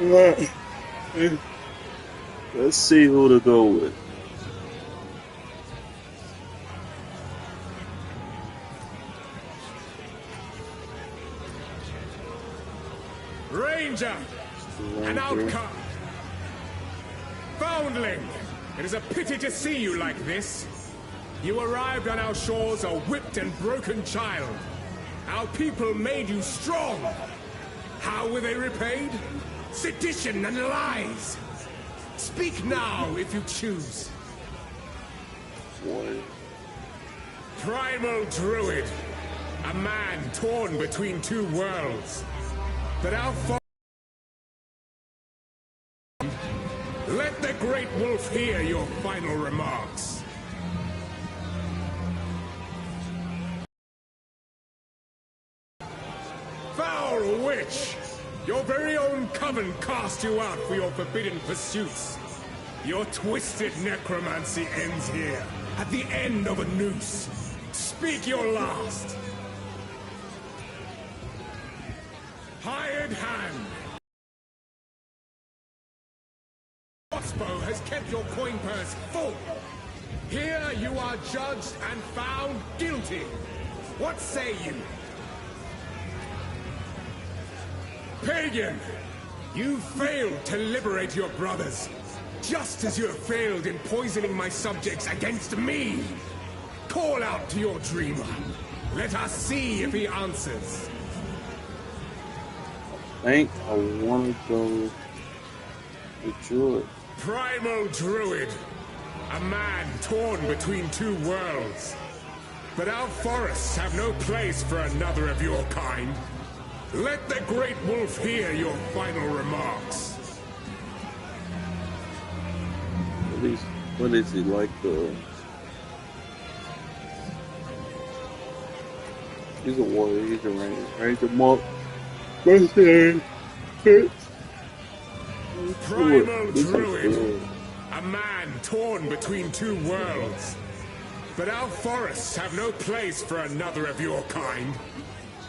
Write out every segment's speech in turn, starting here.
Let's see who to go with. Ranger, an outcast. Foundling, it is a pity to see you like this. You arrived on our shores a whipped and broken child. Our people made you strong. How were they repaid? Sedition and lies. Speak now if you choose. What? Primal Druid, a man torn between two worlds. But our let the Great Wolf hear your final remarks. Foul witch! Your very own coven cast you out for your forbidden pursuits. Your twisted necromancy ends here, at the end of a noose. Speak your last. Hired hand. Crossbow has kept your coin purse full. Here you are judged and found guilty. What say you? Pagan, you failed to liberate your brothers, just as you have failed in poisoning my subjects against me. Call out to your dreamer. Let us see if he answers. I want to go with Druid. Primal Druid, a man torn between two worlds. But our forests have no place for another of your kind. Let the Great Wolf hear your final remarks. At least, what is he like the? He's a warrior. He's a ranger monk. Mercenary. Primal Druid, a man torn between two worlds. But our forests have no place for another of your kind.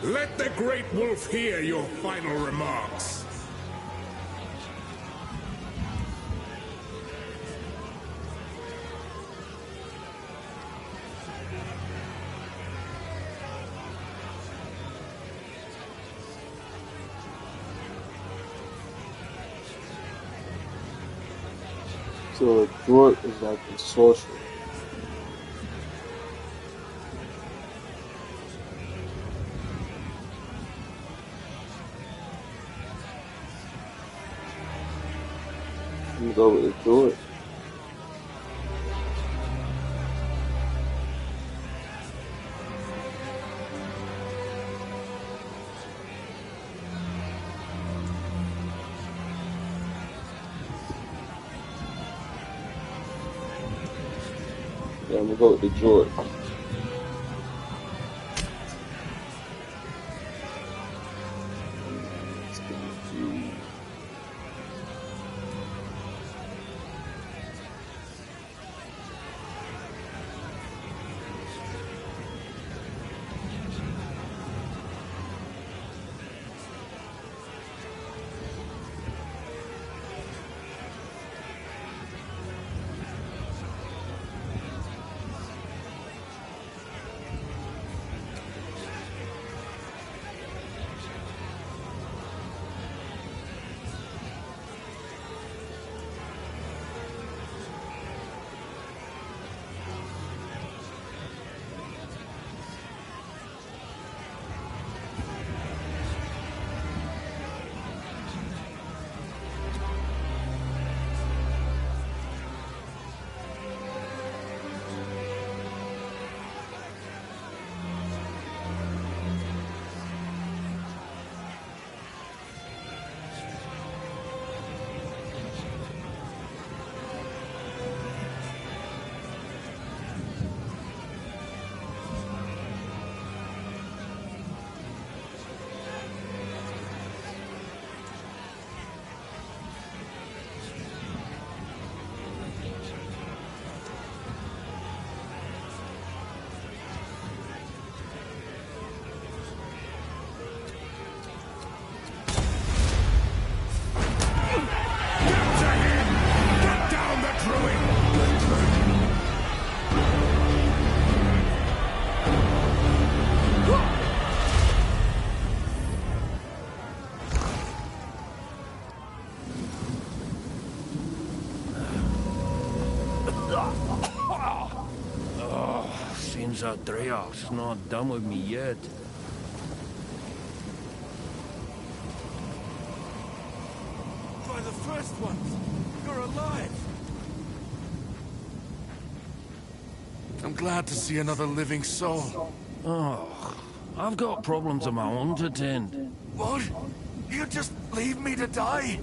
Let the Great Wolf hear your final remarks. So the Druid is like a sorcerer. I'm gonna go with the Druid. Yeah, I'm gonna go with the Druid. Oh, seems that Dreyarch's not done with me yet. By the first ones! You're alive! I'm glad to see another living soul. Oh, I've got problems of my own to tend. What? You just leave me to die?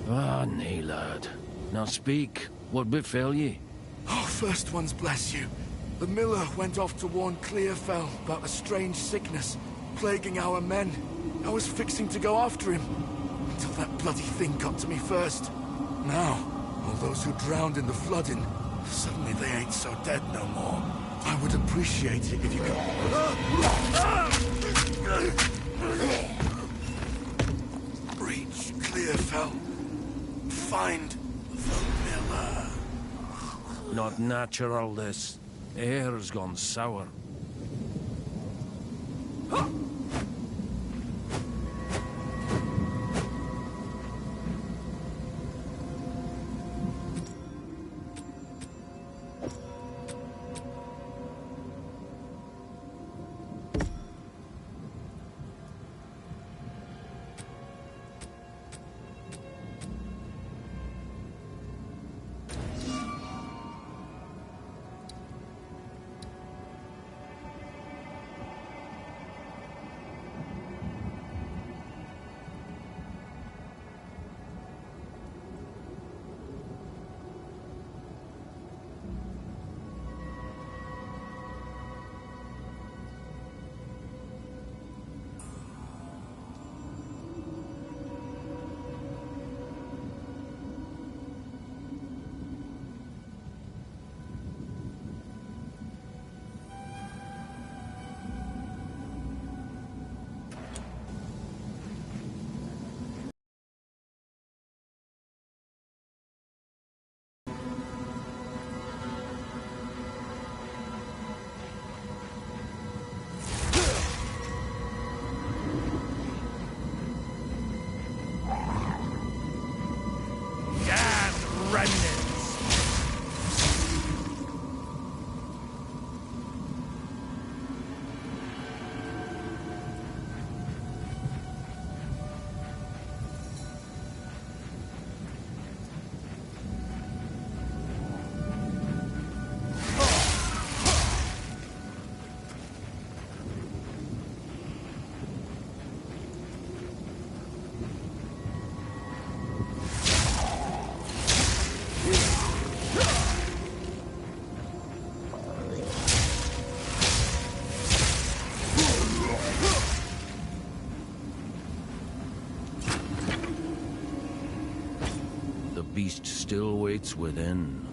Ah, nay, lad. Now speak. What befell ye? Oh, first ones bless you. The miller went off to warn Clearfell about a strange sickness plaguing our men. I was fixing to go after him, until that bloody thing got to me first. Now, all those who drowned in the flooding, suddenly they ain't so dead no more. I would appreciate it if you could... Reach Clearfell. Find the miller. Not natural, this. Air's gone sour. The beast still waits within.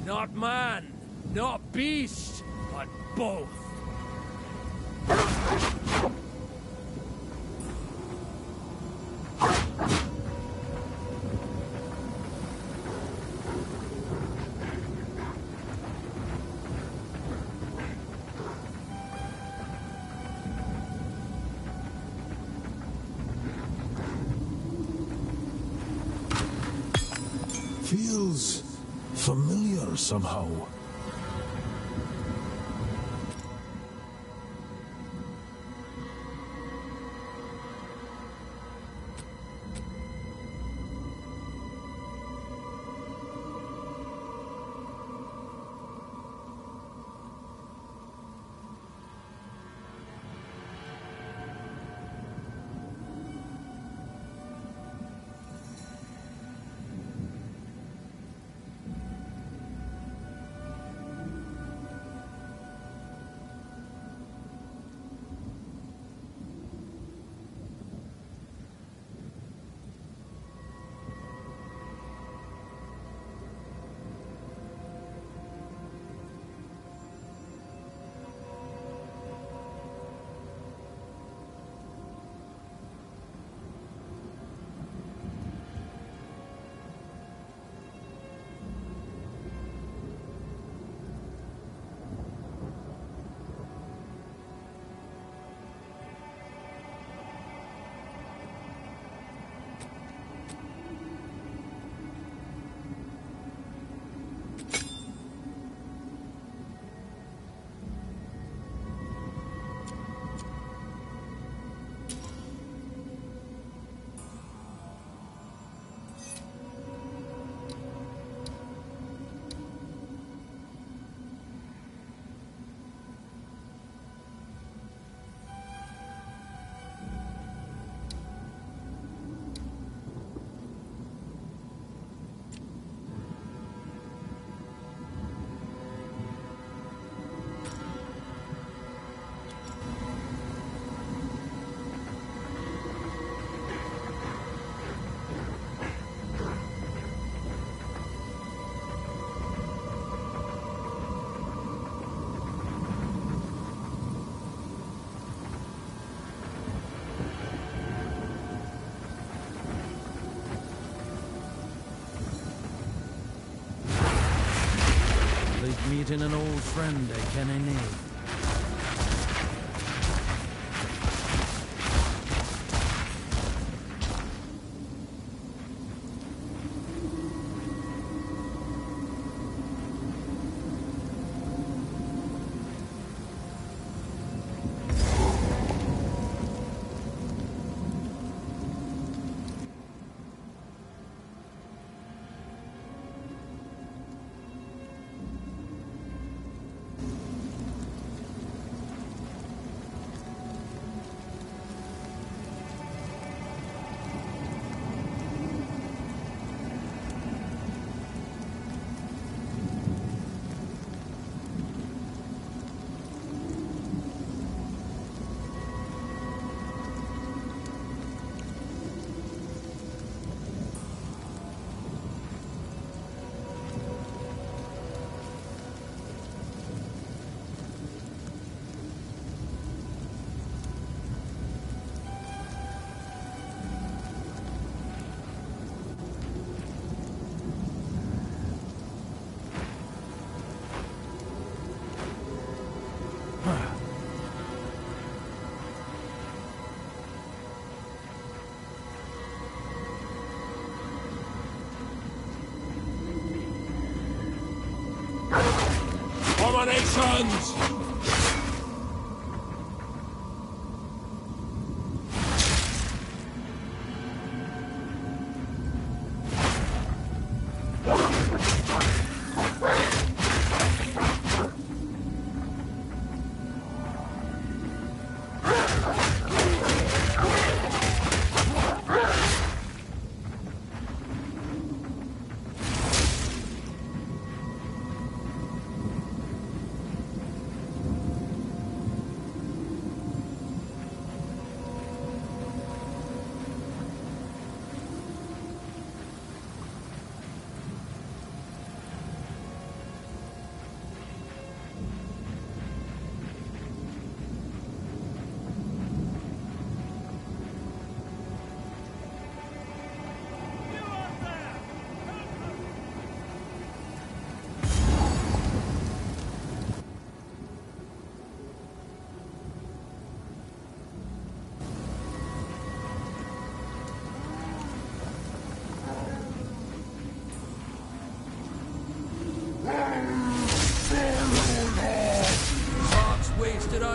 Not man, not beast, but both. Feels familiar somehow. Meeting an old friend, I can name. Abominations!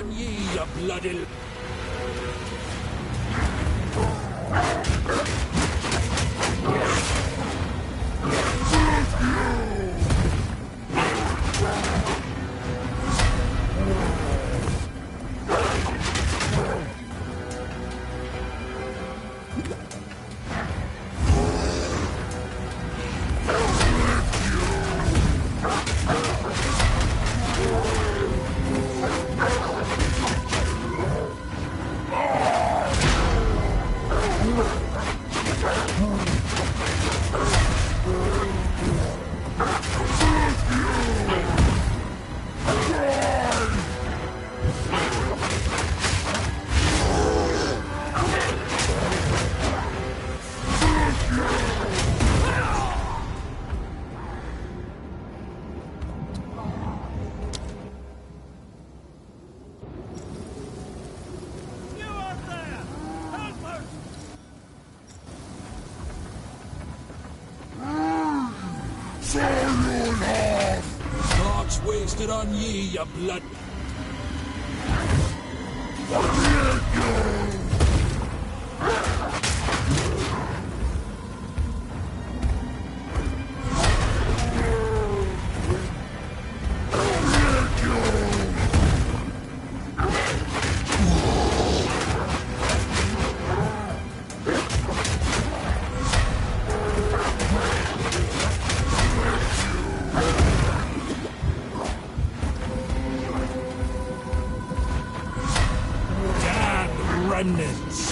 on ye, you bloody... Thoughts wasted on ye, you blood... remnants.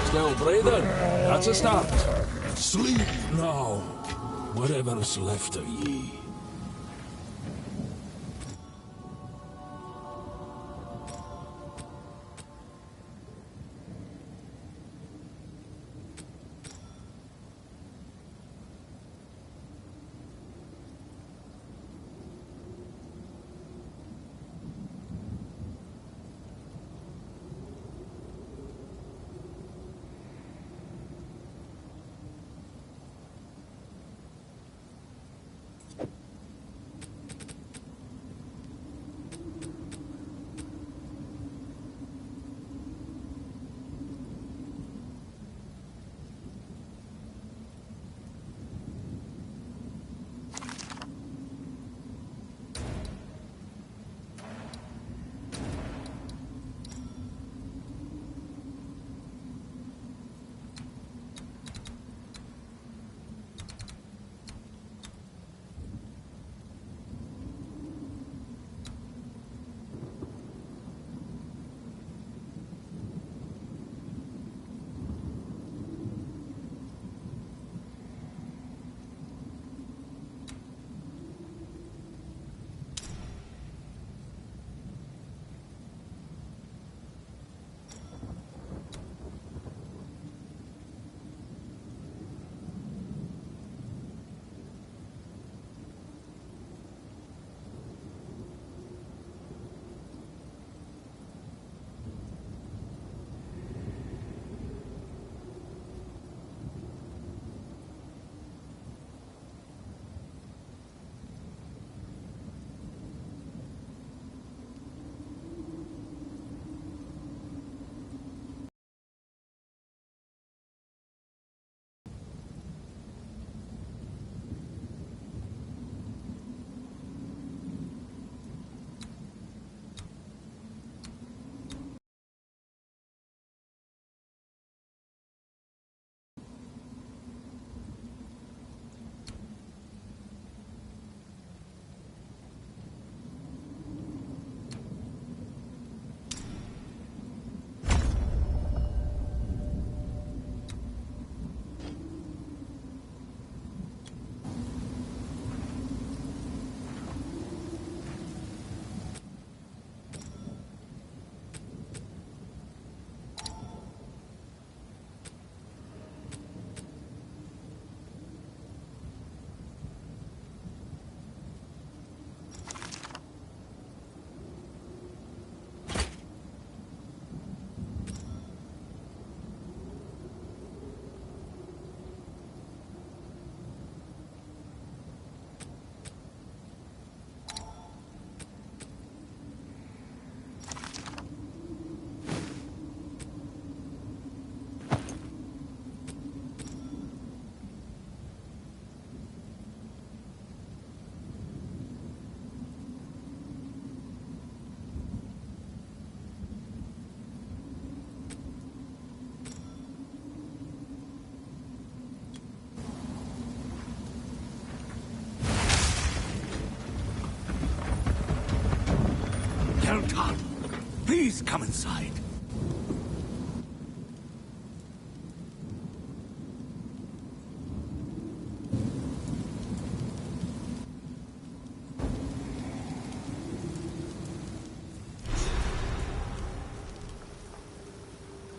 Still breathing? That's a start. Sleep now, whatever's left of ye. Tom, please come inside.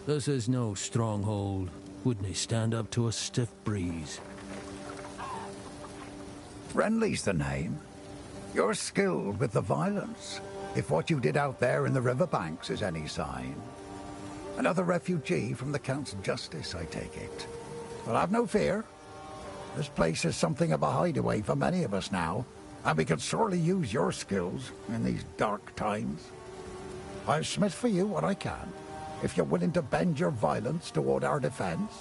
This is no stronghold. Wouldn't he stand up to a stiff breeze? Friendly's the name. You're skilled with the violence, if what you did out there in the riverbanks is any sign. Another refugee from the Count's justice, I take it. Well, have no fear. This place is something of a hideaway for many of us now, and we could sorely use your skills in these dark times. I'll smith for you what I can, if you're willing to bend your violence toward our defense.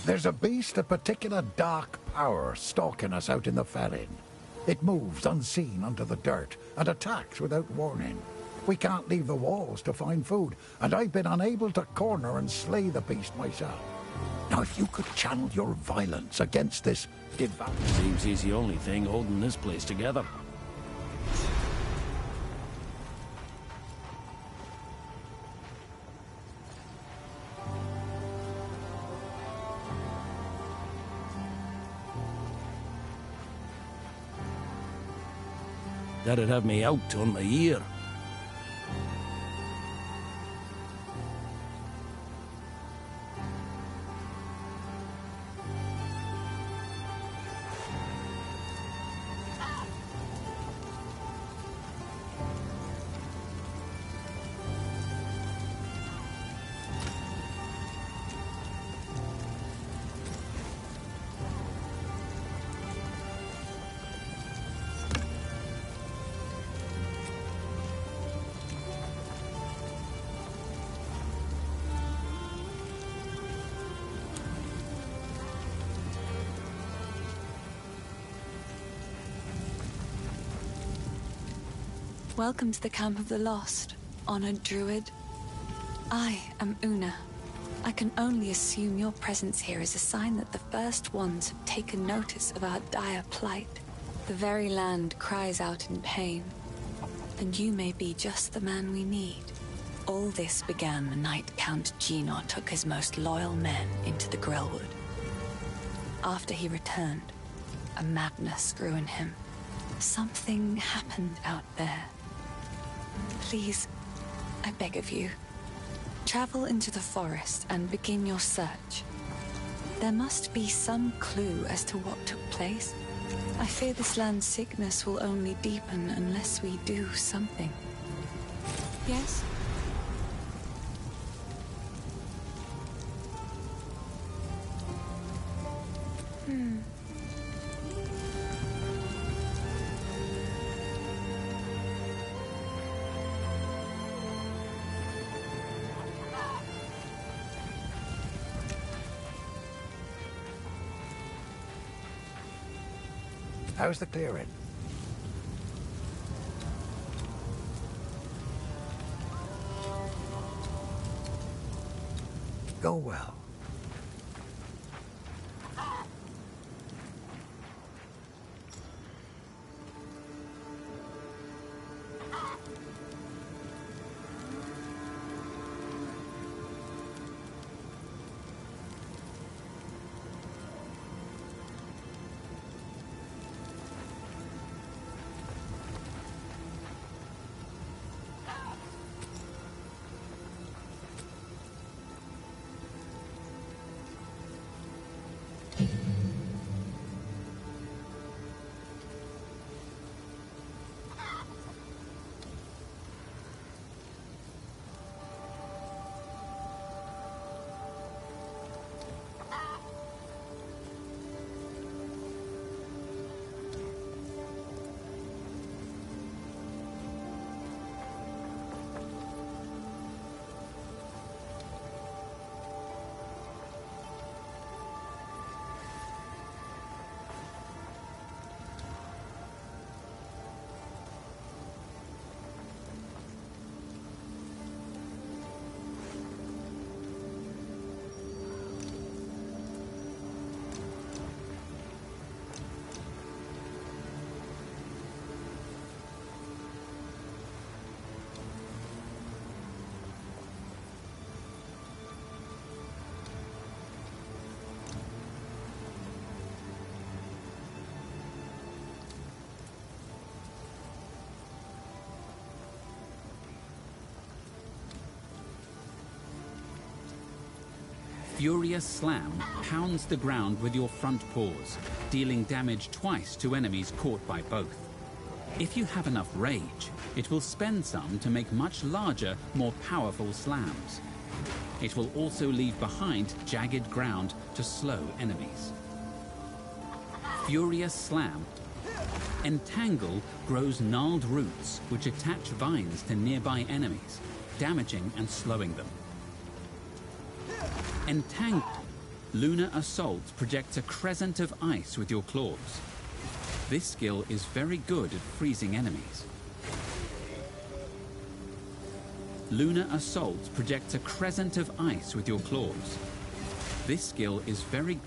There's a beast of particular dark power stalking us out in the ferry. It moves unseen under the dirt and attacks without warning. We can't leave the walls to find food, and I've been unable to corner and slay the beast myself. Now, if you could channel your violence against this devout... Seems he's the only thing holding this place together. That'd have me out on my ear. Welcome to the Camp of the Lost, honored druid. I am Una. I can only assume your presence here is a sign that the first ones have taken notice of our dire plight. The very land cries out in pain, and you may be just the man we need. All this began the night Count Gino took his most loyal men into the Grellwood. After he returned, a madness grew in him. Something happened out there. Please, I beg of you, travel into the forest and begin your search. There must be some clue as to what took place. I fear this land's sickness will only deepen unless we do something. Yes? How's the clearing? Go well. Furious Slam pounds the ground with your front paws, dealing damage twice to enemies caught by both. If you have enough rage, it will spend some to make much larger, more powerful slams. It will also leave behind jagged ground to slow enemies. Furious Slam. Entangle grows gnarled roots which attach vines to nearby enemies, damaging and slowing them. Entangle. Lunar Assault projects a crescent of ice with your claws. This skill is very good at freezing enemies. Lunar Assault projects a crescent of ice with your claws. This skill is very...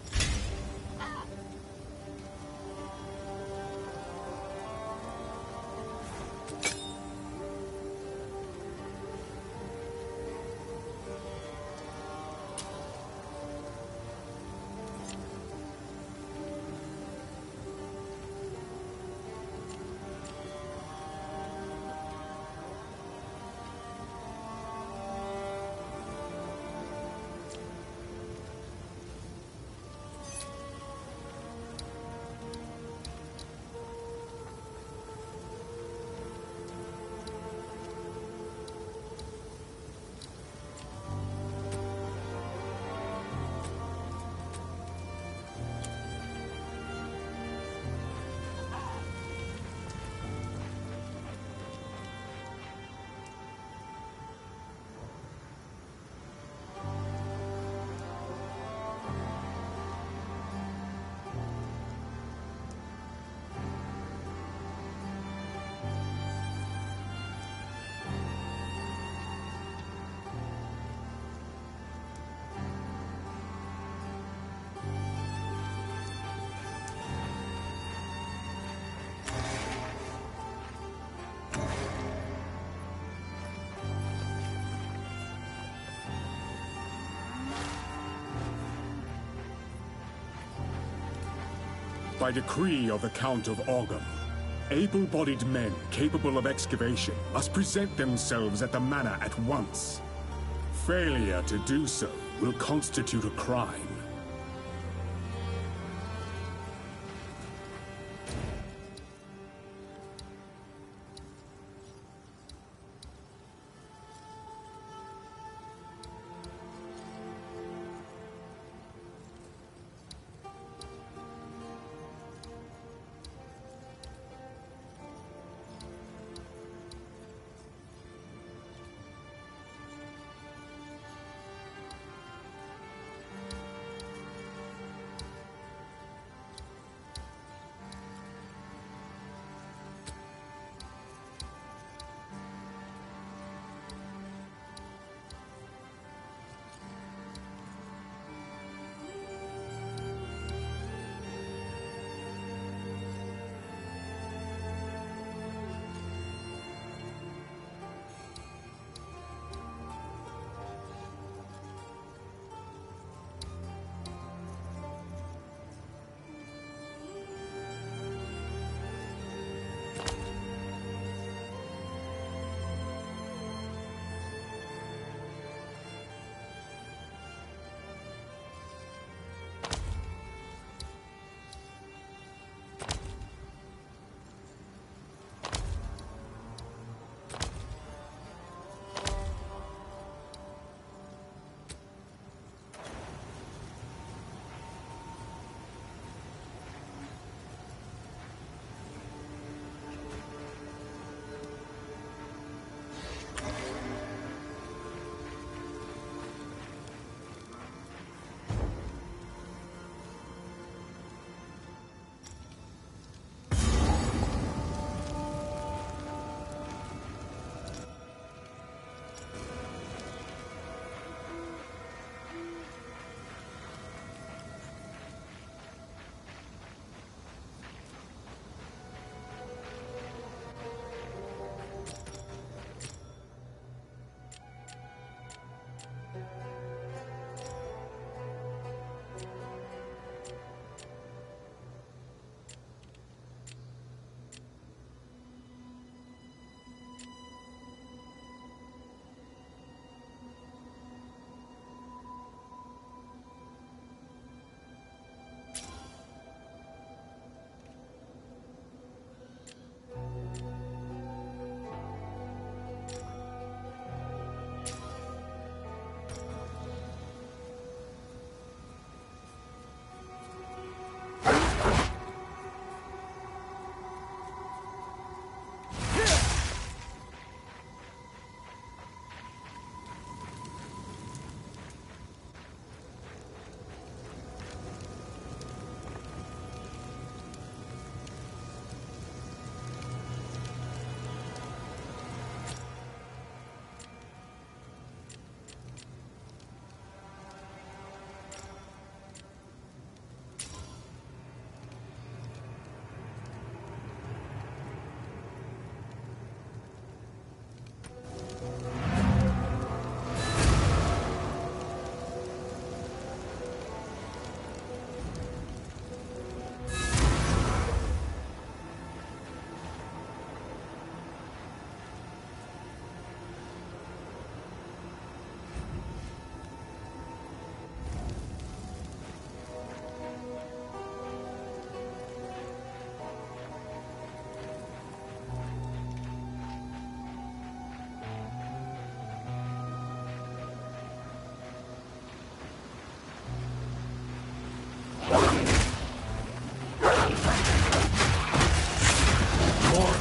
By decree of the Count of Ogham, able-bodied men capable of excavation must present themselves at the manor at once. Failure to do so will constitute a crime.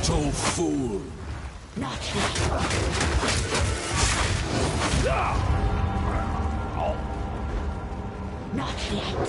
mortal fool! Not yet. Not yet.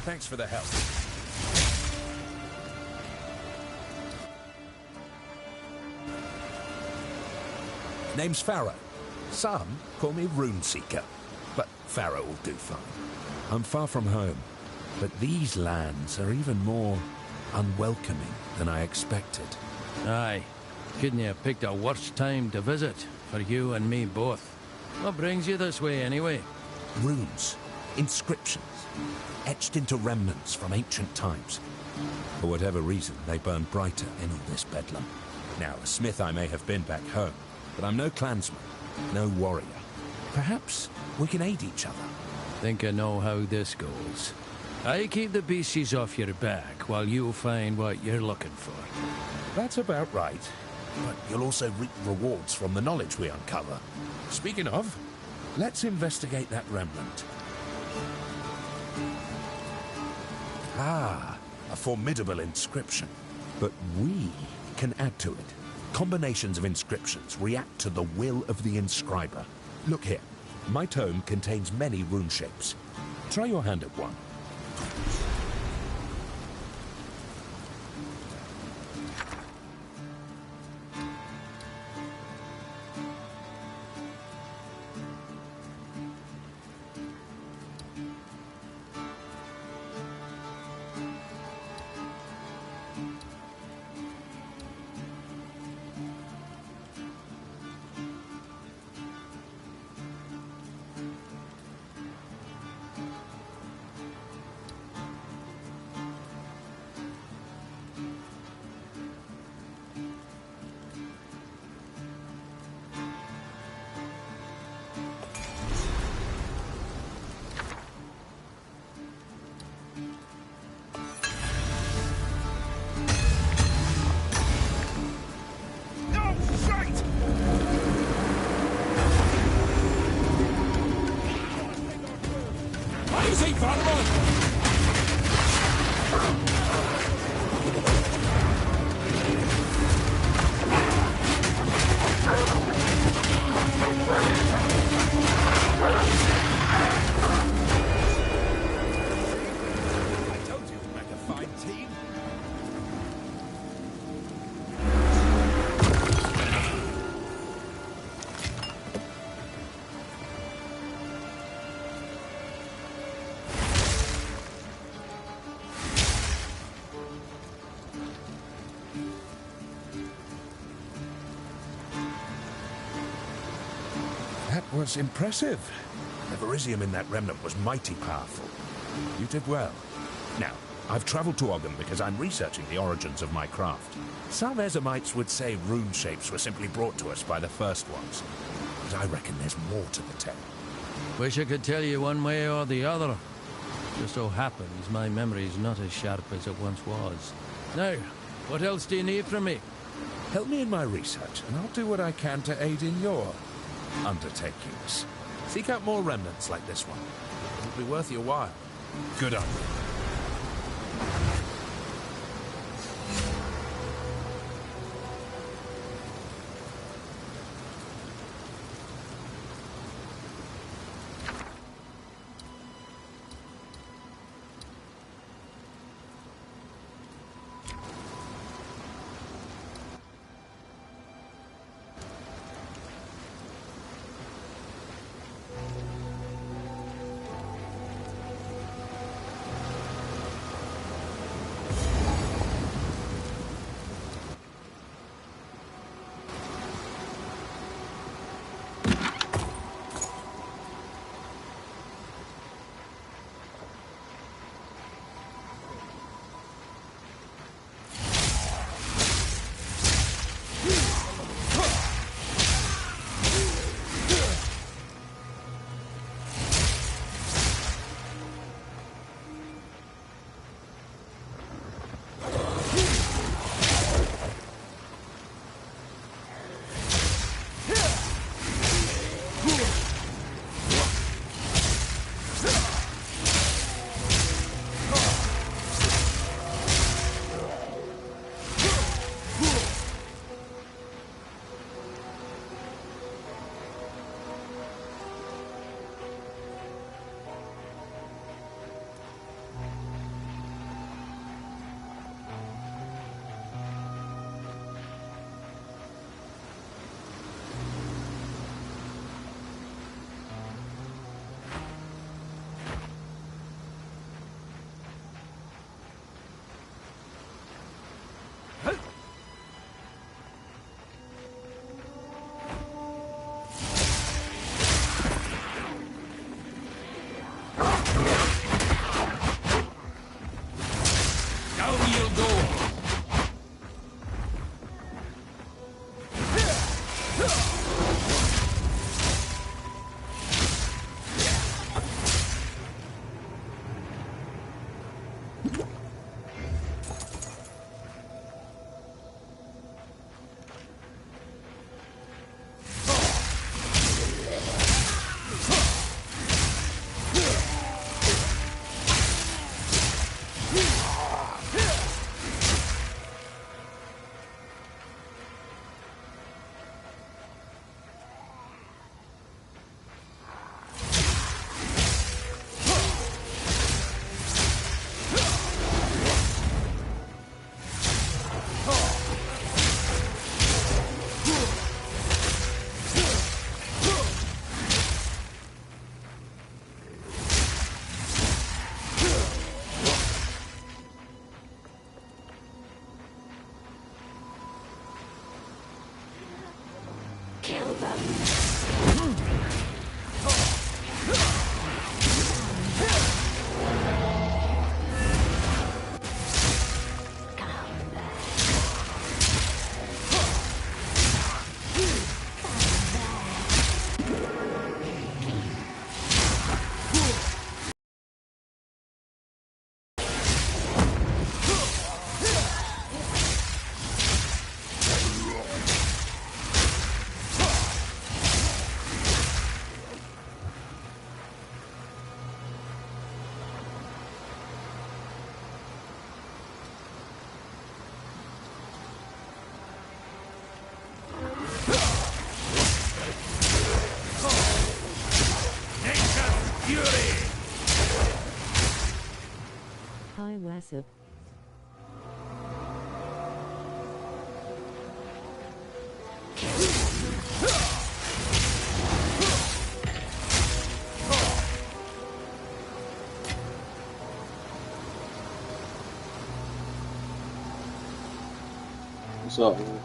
Thanks for the help. Name's Pharaoh. Some call me Runeseeker, but Pharaoh will do fine. I'm far from home, but these lands are even more unwelcoming than I expected. Aye. Couldn't you have picked a worse time to visit, for you and me both? What brings you this way, anyway? Runes. Inscriptions. Etched into remnants from ancient times. For whatever reason, they burn brighter in all this bedlam. Now, a smith I may have been back home, but I'm no clansman, no warrior. Perhaps we can aid each other. Think I know how this goes. I keep the beasties off your back while you find what you're looking for. That's about right. But you'll also reap rewards from the knowledge we uncover. Speaking of, let's investigate that remnant. Ah, a formidable inscription. But we can add to it. Combinations of inscriptions react to the will of the inscriber. Look here. My tome contains many rune shapes. Try your hand at one. That was impressive. The Verisium in that remnant was mighty powerful. You did well. Now, I've traveled to Ogden because I'm researching the origins of my craft. Some Ezamites would say rune shapes were simply brought to us by the first ones. But I reckon there's more to the tale. Wish I could tell you one way or the other. Just so happens my memory's not as sharp as it once was. Now, what else do you need from me? Help me in my research, and I'll do what I can to aid in your undertakings. Seek out more remnants like this one. It'll be worth your while. Good on you. Hi, Wasip. What's up, man?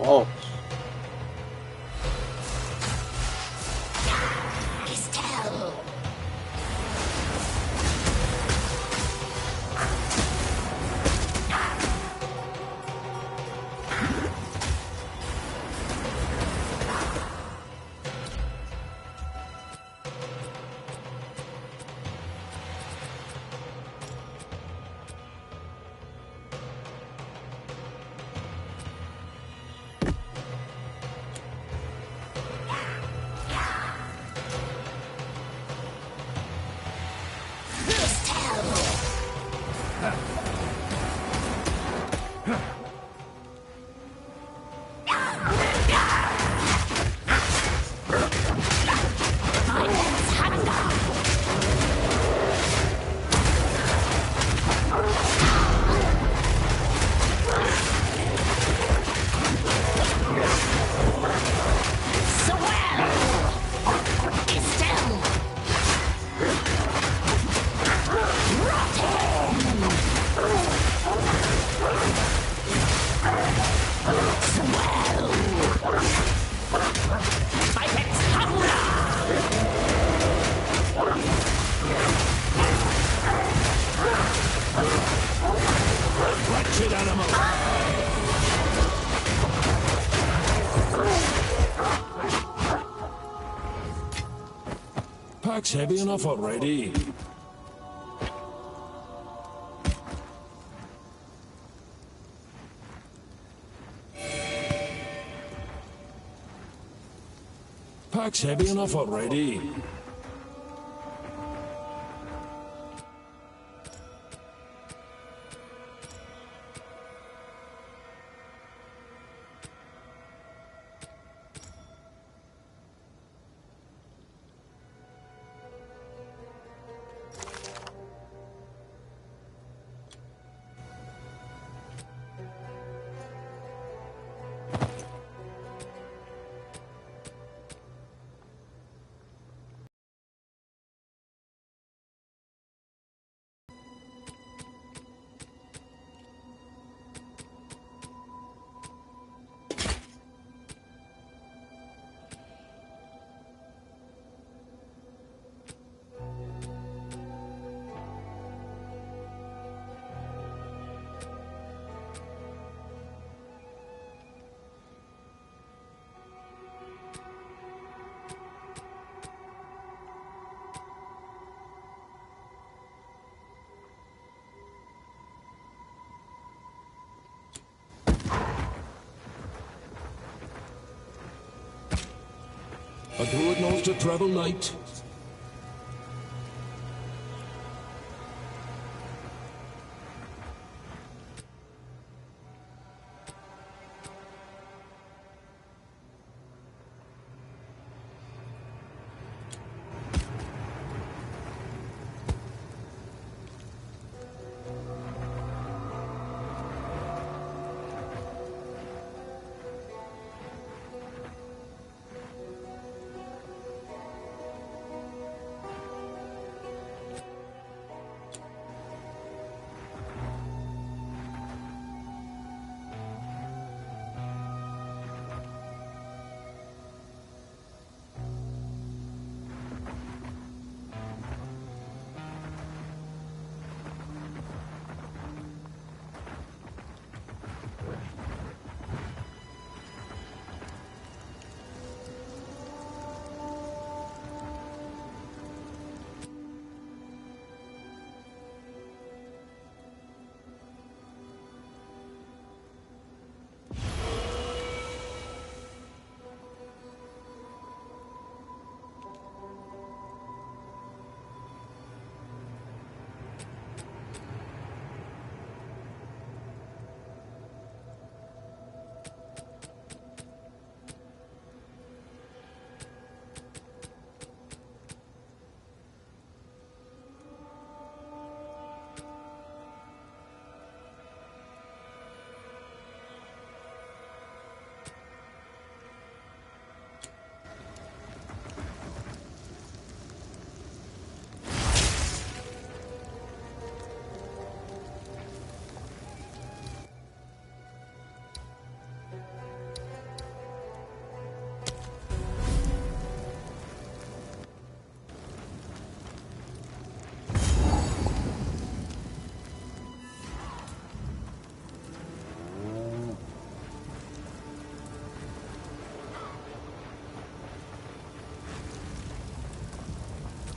Oh. Wretched animal! Pack's heavy enough already. Pack's heavy enough already. A druid knows to travel light.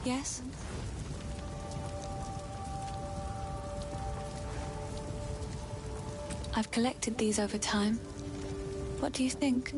Yes? I've collected these over time. What do you think?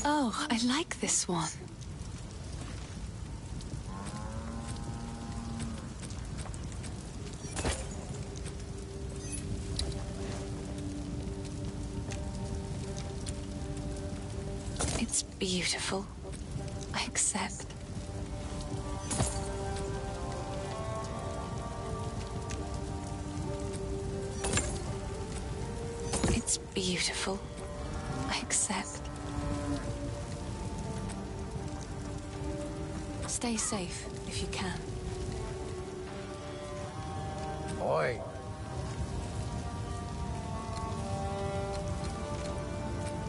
Oh, I like this one. It's beautiful. I accept. It's beautiful. I accept. Stay safe, if you can. Oi.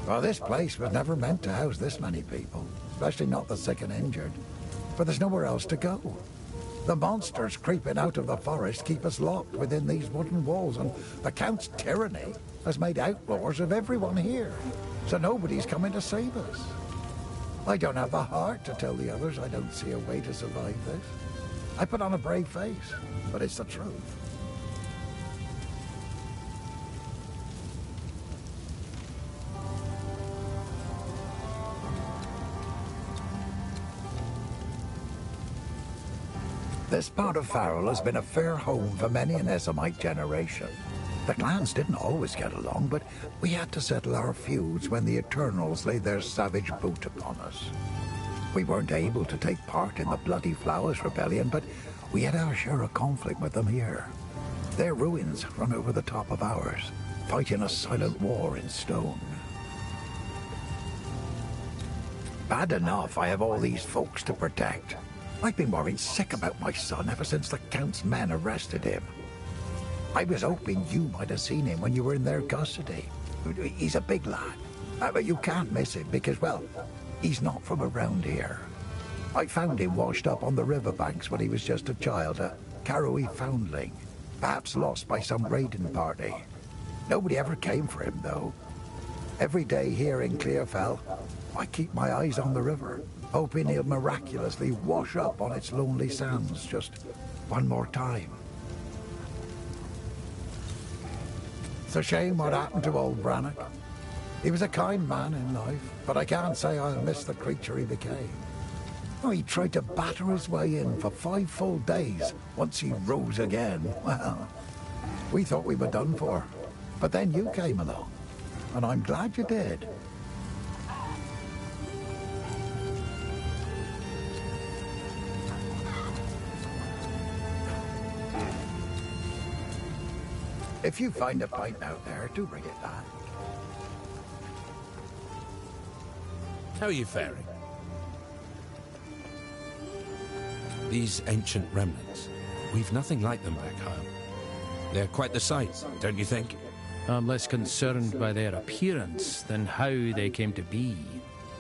Well, this place was never meant to house this many people, especially not the sick and injured. But there's nowhere else to go. The monsters creeping out of the forest keep us locked within these wooden walls, and the Count's tyranny has made outlaws of everyone here. So nobody's coming to save us. I don't have the heart to tell the others I don't see a way to survive this. I put on a brave face, but it's the truth. This part of Farrell has been a fair home for many an Ezomite generation. The clans didn't always get along, but we had to settle our feuds when the Eternals laid their savage boot upon us. We weren't able to take part in the Bloody Flowers Rebellion, but we had our share of conflict with them here. Their ruins run over the top of ours, fighting a silent war in stone. Bad enough I have all these folks to protect. I've been worrying sick about my son ever since the Count's men arrested him. I was hoping you might have seen him when you were in their custody. He's a big lad, but you can't miss him because, well, he's not from around here. I found him washed up on the riverbanks when he was just a child, a Karoi foundling, perhaps lost by some raiding party. Nobody ever came for him, though. Every day here in Clearfell, I keep my eyes on the river, hoping he'll miraculously wash up on its lonely sands just one more time. It's a shame what happened to old Brannock. He was a kind man in life, but I can't say I'll miss the creature he became. Oh, he tried to batter his way in for 5 full days once he rose again. Well, we thought we were done for, but then you came along, and I'm glad you did. If you find a pint out there, do bring it back. How are you faring? These ancient remnants, we've nothing like them back home. They're quite the sight, don't you think? I'm less concerned by their appearance than how they came to be.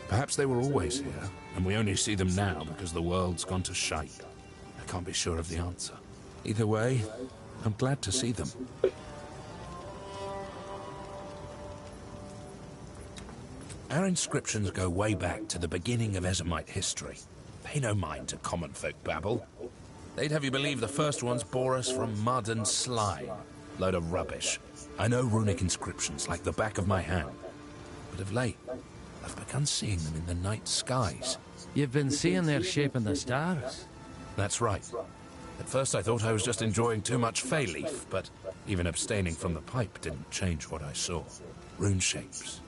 Perhaps they were always here, and we only see them now because the world's gone to shite. I can't be sure of the answer. Either way, I'm glad to see them. Our inscriptions go way back to the beginning of Ezomite history. Pay no mind to common folk babble. They'd have you believe the first ones bore us from mud and slime. Load of rubbish. I know runic inscriptions like the back of my hand. But of late, I've begun seeing them in the night skies. You've been seeing their shape in the stars? That's right. At first I thought I was just enjoying too much fay leaf, but even abstaining from the pipe didn't change what I saw. Rune shapes.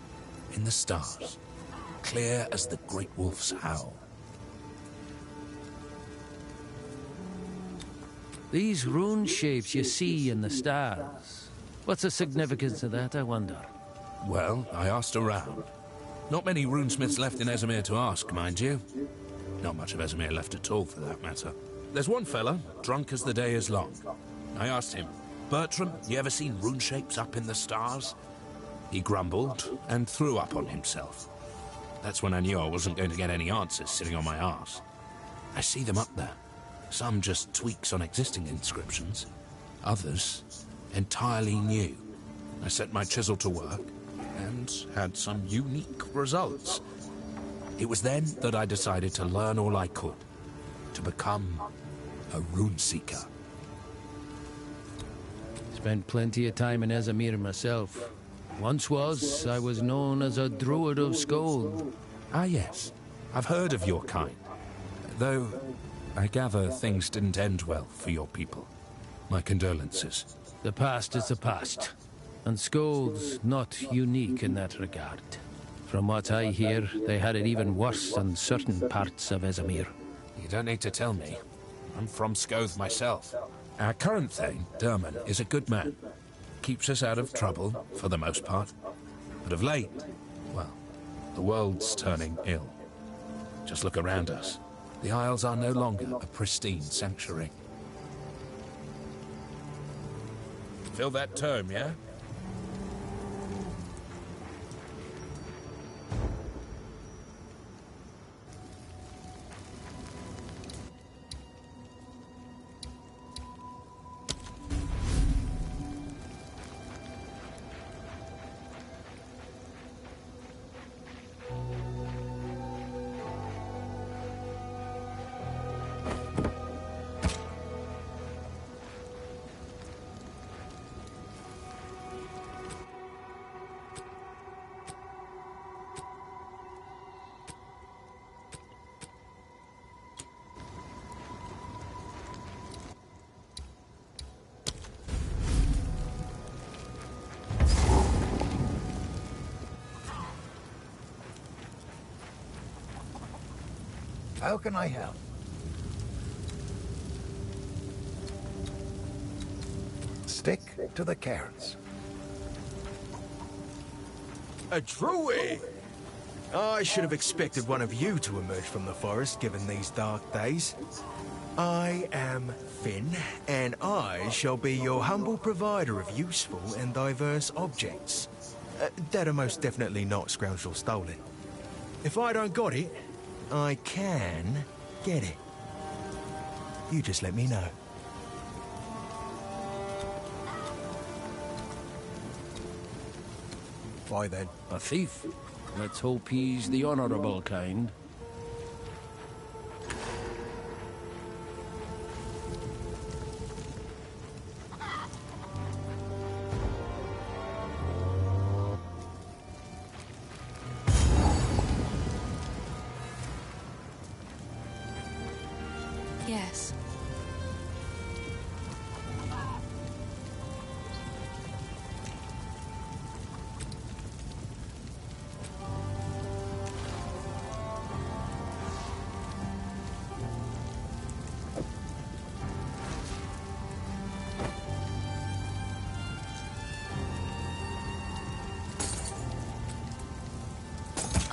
In the stars. Clear as the great wolf's howl. These rune shapes you see in the stars. What's the significance of that, I wonder? Well, I asked around. Not many runesmiths left in Ezimir to ask, mind you. Not much of Ezimir left at all, for that matter. There's one fella, drunk as the day is long. I asked him, Bertram, you ever seen rune shapes up in the stars? He grumbled and threw up on himself. That's when I knew I wasn't going to get any answers sitting on my arse. I see them up there. Some just tweaks on existing inscriptions. Others entirely new. I set my chisel to work and had some unique results. It was then that I decided to learn all I could, to become a rune seeker. Spent plenty of time in Ezimir myself. Once I was known as a druid of Skoll. Ah, yes. I've heard of your kind. Though, I gather things didn't end well for your people. My condolences. The past is the past. And Skoll's not unique in that regard. From what I hear, they had it even worse than certain parts of Ezimir. You don't need to tell me. I'm from Skoth myself. Our current Thane, Derman, is a good man. Keeps us out of trouble, for the most part. But of late, well, the world's turning ill. Just look around us. The Isles are no longer a pristine sanctuary. Fill that tome, yeah? How can I help? Stick to the carrots. A druid? I should have expected one of you to emerge from the forest, given these dark days. I am Finn, and I shall be your humble provider of useful and diverse objects. That are most definitely not scrounged or stolen. If I don't got it, I can get it. You just let me know. Why then? A thief. Let's hope he's the honorable kind. Yes.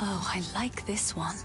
Oh, I like this one.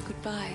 Goodbye.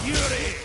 Fury!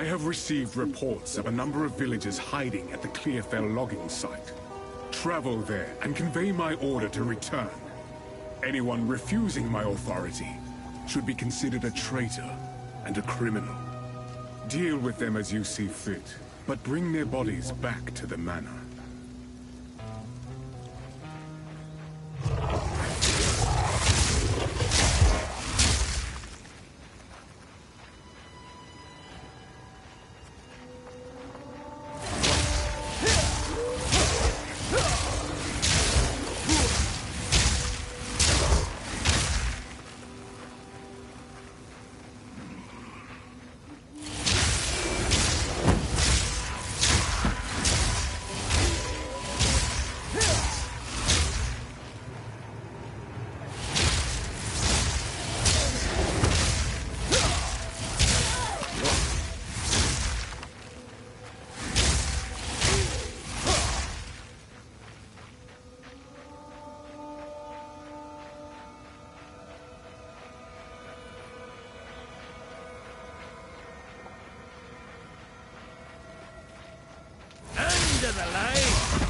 I have received reports of a number of villagers hiding at the Clearfell logging site. Travel there and convey my order to return. Anyone refusing my authority should be considered a traitor and a criminal. Deal with them as you see fit, but bring their bodies back to the manor. Under the light!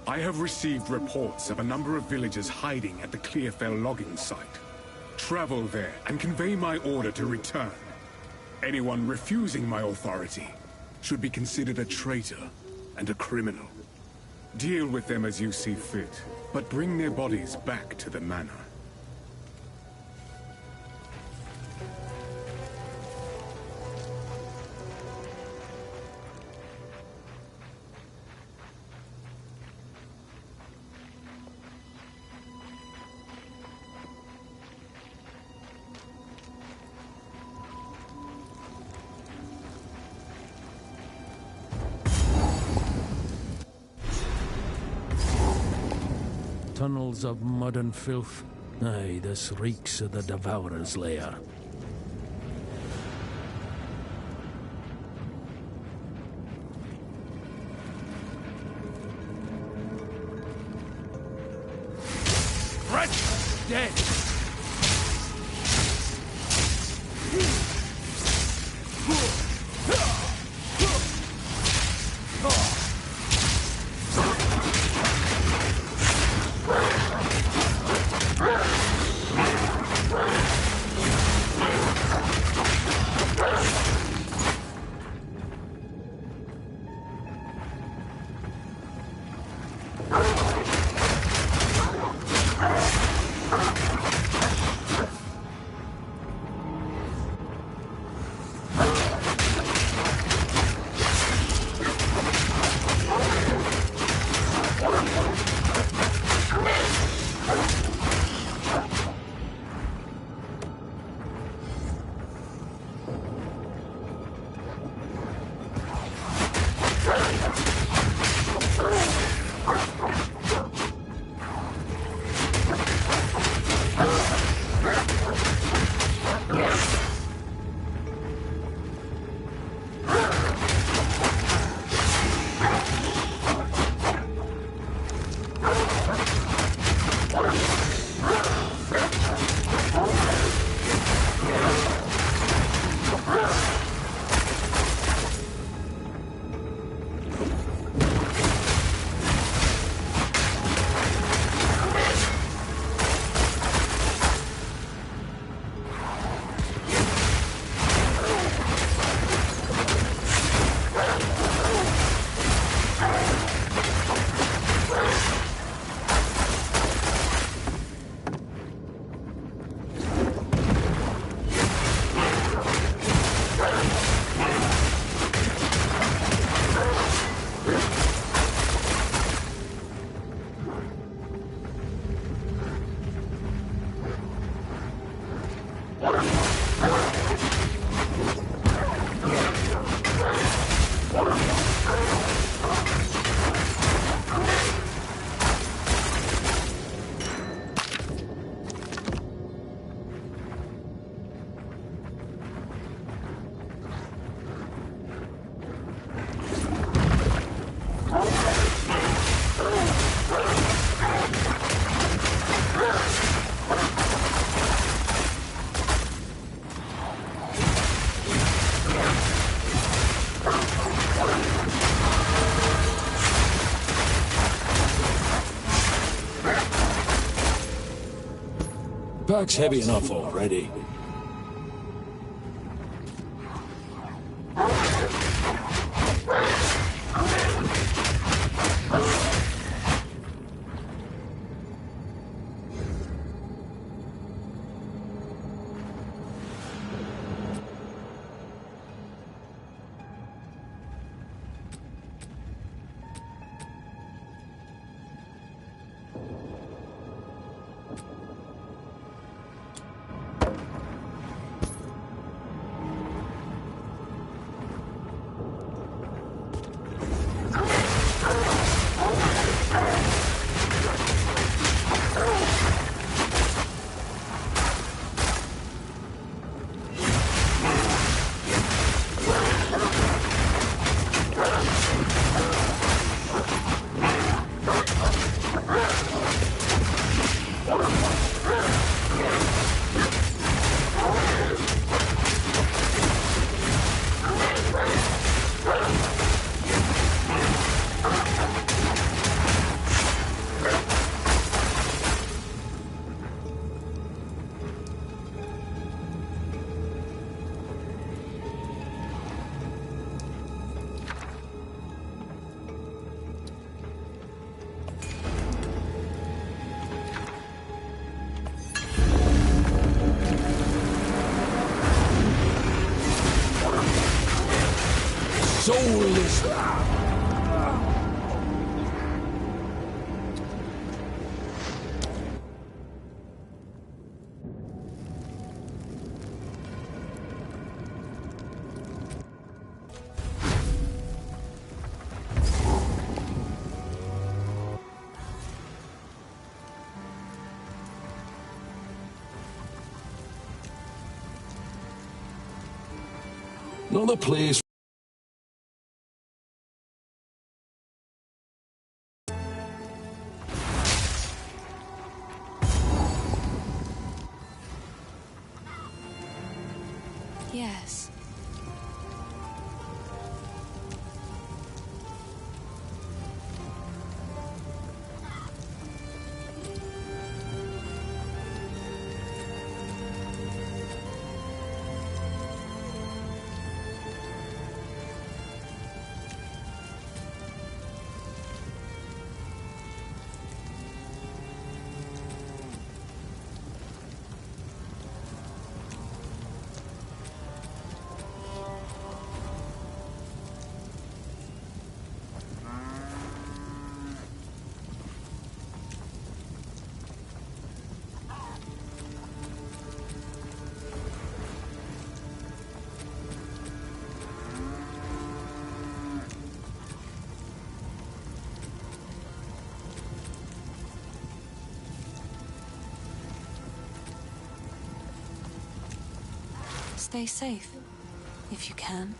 I have received reports of a number of villagers hiding at the Clearfell logging site. Travel there and convey my order to return. Anyone refusing my authority should be considered a traitor and a criminal. Deal with them as you see fit, but bring their bodies back to the manor. Tunnels of mud and filth. Aye, this reeks of the Devourer's lair. Dead! pack's heavy enough already. Soulless. Not a place. Yes. Stay safe, if you can.